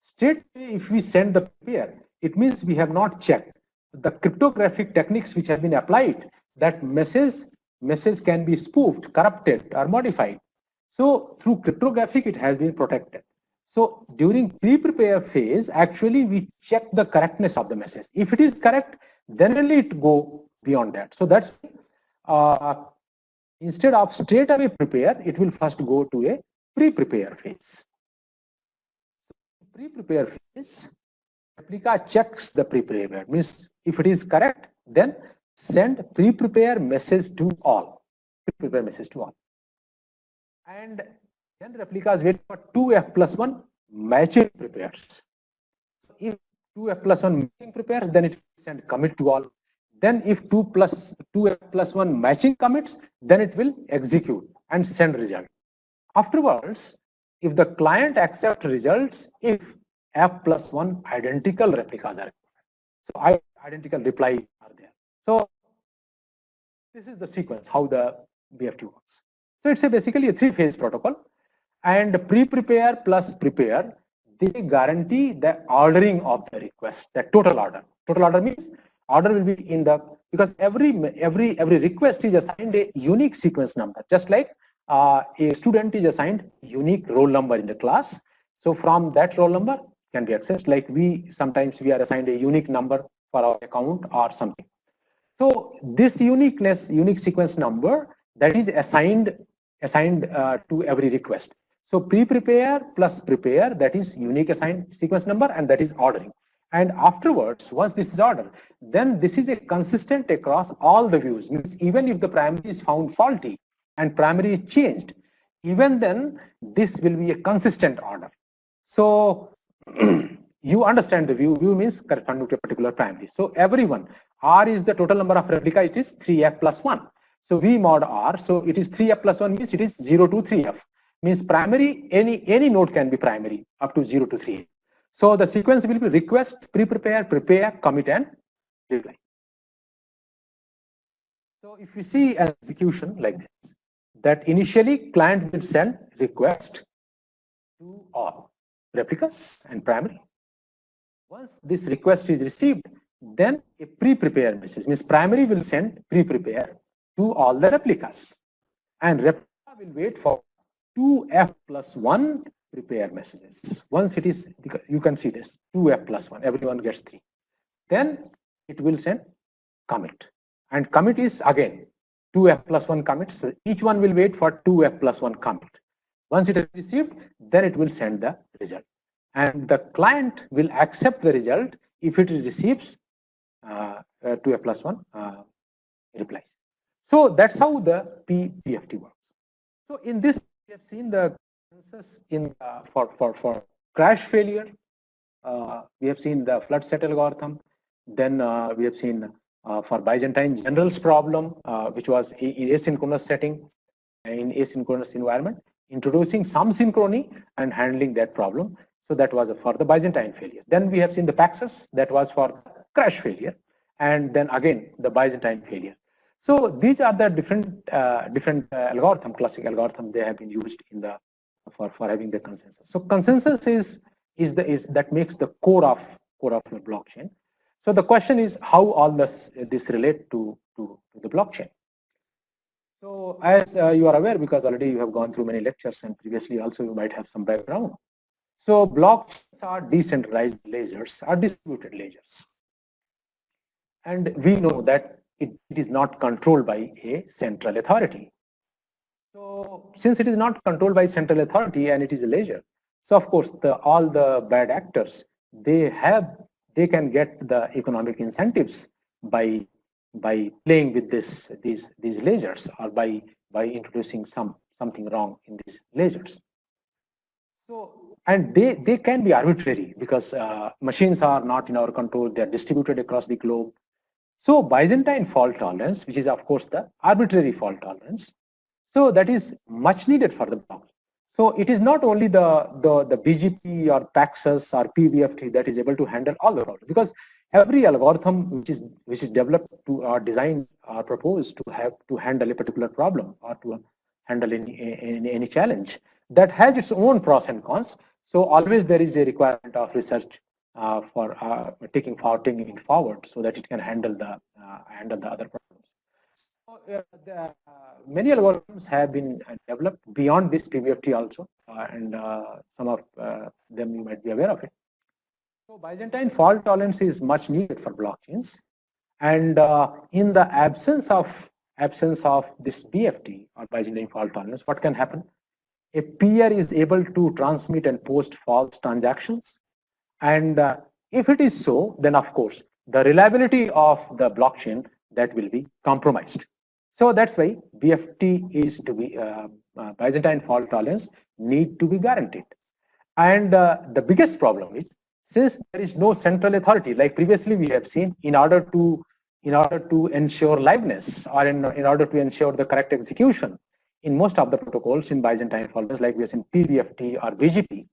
straight away if we send the prepare, it means we have not checked the cryptographic techniques which have been applied, that message can be spoofed, corrupted or modified. So through cryptographic it has been protected. So during pre-prepare phase, actually we check the correctness of the message. If it is correct, then only it go beyond that. So that's instead of straight away prepare, it will first go to a pre-prepare phase. Pre-prepare phase, replica checks the pre-prepare, means if it is correct, then send pre-prepare message to all. Pre-prepare message to all. And then replicas wait for 2f plus 1 matching prepares. If 2f plus 1 matching prepares, then it will send commit to all. Then if 2f plus 1 matching commits, then it will execute and send result. Afterwards, if the client accepts results, if f plus 1 identical replicas are required. So identical replies are there. So this is the sequence how the BFT works. So it's basically a three-phase protocol. And pre-prepare plus prepare, they guarantee the ordering of the request, the total order. Total order means order will be in the, because every request is assigned a unique sequence number, just like a student is assigned unique roll number in the class. So from that roll number can be accessed, like sometimes we are assigned a unique number for our account or something. So this unique sequence number, that is assigned to every request. So pre-prepare plus prepare, that is unique assigned sequence number, and that is ordering. And afterwards, once this is ordered, then this is a consistent across all the views. Means even if the primary is found faulty and primary is changed, even then this will be a consistent order. So you understand the view. View means corresponding to a particular primary. So everyone, R is the total number of replica, it is 3f plus 1. So V mod R, so it is 3f plus 1 means it is 0 to 3f. Means primary, any node can be primary up to 0 to 3f. So the sequence will be request, pre-prepare, prepare, commit, and reply. So if you see an execution like this, that initially client will send request to all replicas and primary. Once this request is received, then a pre-prepare message, means primary will send pre-prepare to all the replicas, and replica will wait for 2f plus 1 prepare messages. Once it is, you can see this 2f plus 1, everyone gets 3. Then it will send commit, and commit is again 2f plus 1 commit. So each one will wait for 2f plus 1 commit. Once it is received, then it will send the result, and the client will accept the result if it receives 2f plus 1 replies. So that's how the PBFT works. So in this, we have seen the consensus in for crash failure. We have seen the flood set algorithm. Then we have seen for Byzantine generals problem, which was in asynchronous setting, in asynchronous environment, introducing some synchrony and handling that problem. So that was for the Byzantine failure. Then we have seen the Paxos, that was for crash failure, and then again the Byzantine failure. So these are the different algorithm, classic algorithm, they have been used in the for having the consensus. So consensus is that makes the core of your blockchain. So the question is how all this relate to the blockchain. So as you are aware, because already you have gone through many lectures and previously also you might have some background. So blockchains are decentralized ledgers, are distributed ledgers. And we know that it is not controlled by a central authority. So since it is not controlled by central authority and it is a ledger, so of course all the bad actors, they can get the economic incentives by playing with these ledgers, or by introducing something wrong in these ledgers. So, and they can be arbitrary because machines are not in our control, they are distributed across the globe. So Byzantine fault tolerance, which is of course the arbitrary fault tolerance, so that is much needed for the block. So it is not only the BGP or Paxos or PBFT that is able to handle all the problems, because every algorithm which is developed to or designed or proposed to handle a particular problem or to handle any challenge, that has its own pros and cons. So always there is a requirement of research for taking it forward so that it can handle the other problems. So, many algorithms have been developed beyond this PBFT also, and some of them you might be aware of it. So Byzantine fault tolerance is much needed for blockchains, and in the absence of this BFT or Byzantine fault tolerance, what can happen? A peer is able to transmit and post false transactions, and if it is so, then of course the reliability of the blockchain that will be compromised. So that's why BFT is to be Byzantine fault tolerance need to be guaranteed. And the biggest problem is, since there is no central authority, like previously we have seen, in order to ensure liveness, or in order to ensure the correct execution, in most of the protocols in Byzantine fault tolerance, like we have seen PBFT or BGP,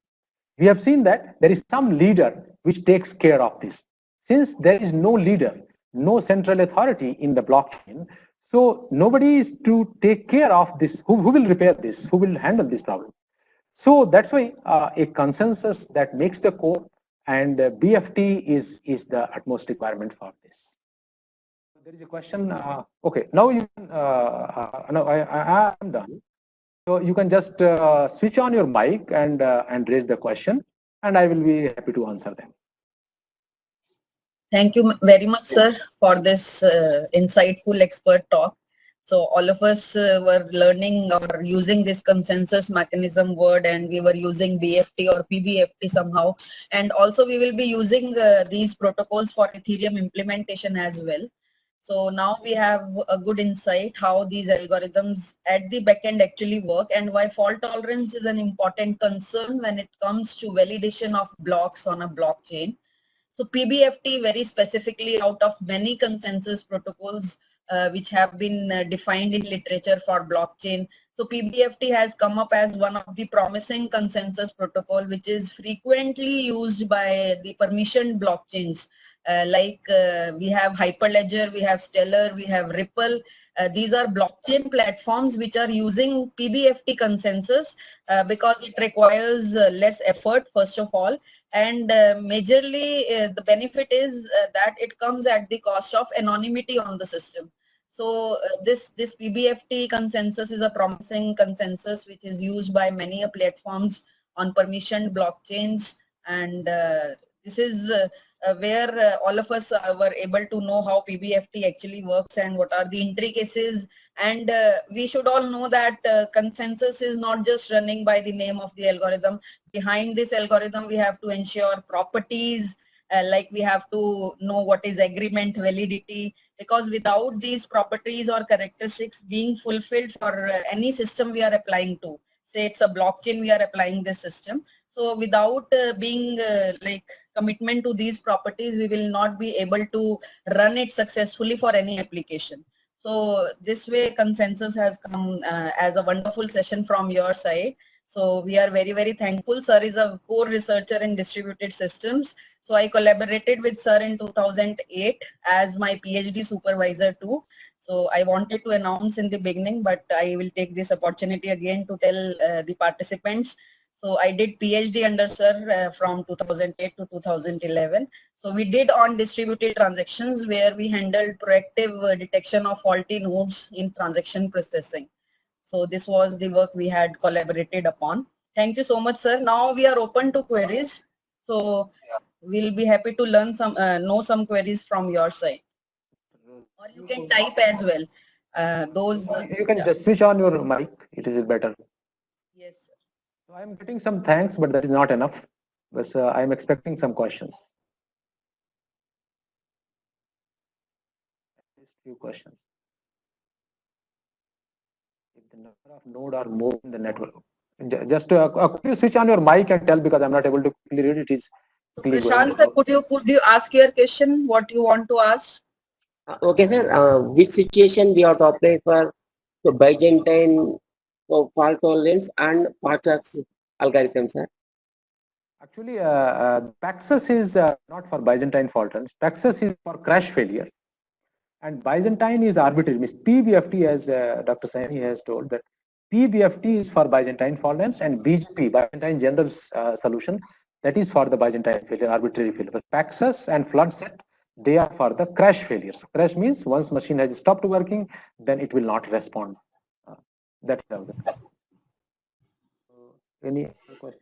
we have seen that there is some leader which takes care of this. Since there is no leader, no central authority in the blockchain, so nobody is to take care of this. Who will repair this? Who will handle this problem? So that's why a consensus that makes the core, and BFT is the utmost requirement for this. There is a question. Okay, now you can. No, I am done. So you can just switch on your mic and raise the question, and I will be happy to answer them. Thank you very much, sir, for this insightful expert talk. So all of us were learning or using this consensus mechanism word, and we were using BFT or PBFT somehow. And also we will be using these protocols for Ethereum implementation as well. So now we have a good insight how these algorithms at the backend actually work, and why fault tolerance is an important concern when it comes to validation of blocks on a blockchain. So PBFT very specifically, out of many consensus protocols which have been defined in literature for blockchain. So PBFT has come up as one of the promising consensus protocol which is frequently used by the permissioned blockchains. We have Hyperledger, we have Stellar, we have Ripple. These are blockchain platforms which are using PBFT consensus because it requires less effort, first of all, and majorly the benefit is that it comes at the cost of anonymity on the system. So this PBFT consensus is a promising consensus which is used by many platforms on permissioned blockchains, and this is where all of us were able to know how PBFT actually works and what are the intricacies. And we should all know that consensus is not just running by the name of the algorithm. Behind this algorithm, we have to ensure properties, like we have to know what is agreement validity, because without these properties or characteristics being fulfilled for any system we are applying to, say it's a blockchain we are applying this system, so without being like commitment to these properties, we will not be able to run it successfully for any application. So this way consensus has come as a wonderful session from your side. So we are very, very thankful. Sir is a core researcher in distributed systems. So I collaborated with sir in 2008 as my PhD supervisor too. So I wanted to announce in the beginning, but I will take this opportunity again to tell the participants. So I did PhD under sir from 2008 to 2011. So we did on distributed transactions where we handled proactive detection of faulty nodes in transaction processing. So this was the work we had collaborated upon. Thank you so much, sir. Now we are open to queries. So we'll be happy to learn some, know some queries from your side. Or you can type as well. You can just switch on your mic. It is better. Yes, sir. So I'm getting some thanks, but that is not enough. But I'm expecting some questions. At least few questions. If the number of node are more in the network, just could you switch on your mic and tell, because I'm not able to clearly read it. Is Prashant sir, could you ask your question? What you want to ask? Okay, sir. Which situation we have to apply for the Byzantine fault tolerance and Paxos algorithm, sir? Actually, Paxos is not for Byzantine fault tolerance. Paxos is for crash failure, and Byzantine is arbitrary. Means PBFT, as Dr. Saini has told, that PBFT is for Byzantine fault tolerance, and BGP, Byzantine General Solution, that is for the Byzantine failure, arbitrary failure. But Paxos and floodset, they are for the crash failures. Crash means once machine has stopped working, then it will not respond. That's how. Any other question?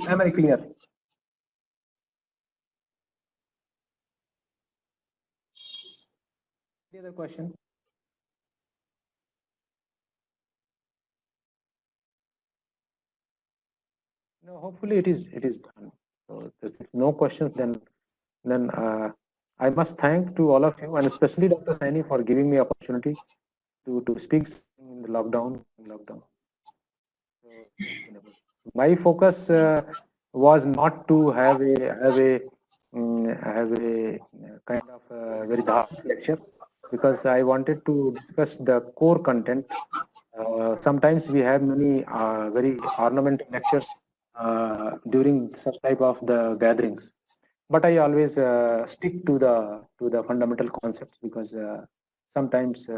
Am I clear? Any other question? No, hopefully it is done. So there's no questions, then I must thank to all of you, and especially Dr. Saini for giving me opportunity to speak in the lockdown. So, my focus was not to have a kind of a very dark lecture, because I wanted to discuss the core content. Sometimes we have many very ornamental lectures during such type of the gatherings, but I always stick to the fundamental concepts, because sometimes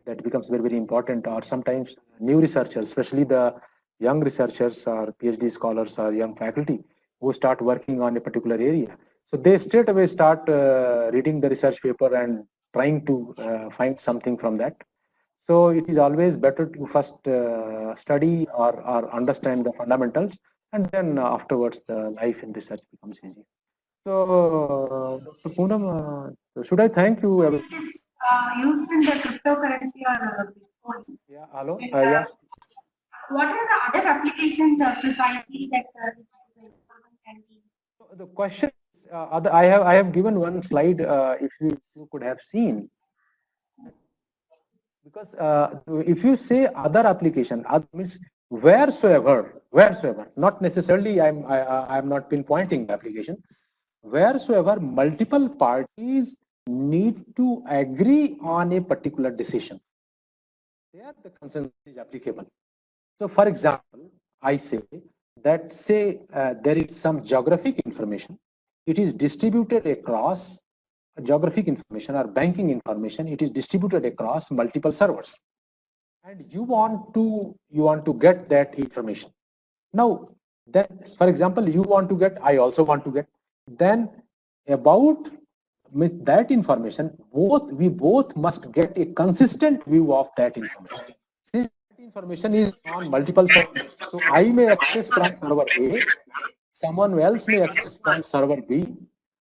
that becomes very, very important. Or sometimes new researchers, especially the young researchers or PhD scholars or young faculty who start working on a particular area, so they straight away start reading the research paper and trying to find something from that. So it is always better to first study or understand the fundamentals, and then afterwards the life in research becomes easy. So, Dr. Poonam, should I thank you? It is used in the cryptocurrency or Bitcoin. Yeah, hello. And, Yeah. What are the other applications precisely that can be? So the question is, I have given one slide. If you could have seen, because if you say other application, means wheresoever, not necessarily I'm not pinpointing the application. Wheresoever multiple parties need to agree on a particular decision, there the consensus is applicable. So for example, I say that there is some geographic information. It is distributed across geographic information or banking information. It is distributed across multiple servers, and you want to get that information. Now, that, for example, you want to get, I also want to get. Then about that information, we both must get a consistent view of that information. Since that information is on multiple servers. So I may access from server A, someone else may access from server B.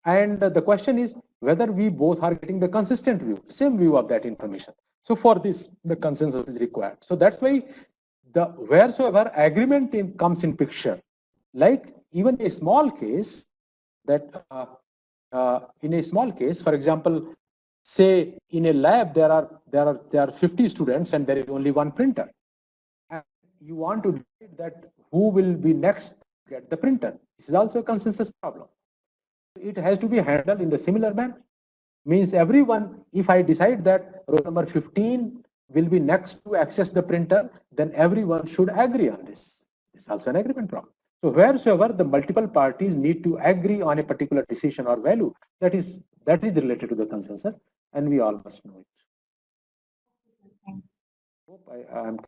And the question is whether we both are getting the consistent view, same view of that information. So for this, the consensus is required. So that's why the wheresoever agreement comes in picture, like even a small case that in a small case, for example, say in a lab there are 50 students and there is only one printer, and you want to decide that who will be next to get the printer. This is also a consensus problem. It has to be handled in the similar manner. Means everyone, if I decide that row number 15 will be next to access the printer, then everyone should agree on this. This is also an agreement problem. So wheresoever the multiple parties need to agree on a particular decision or value, that is related to the consensus, and we all must know it. Hope I am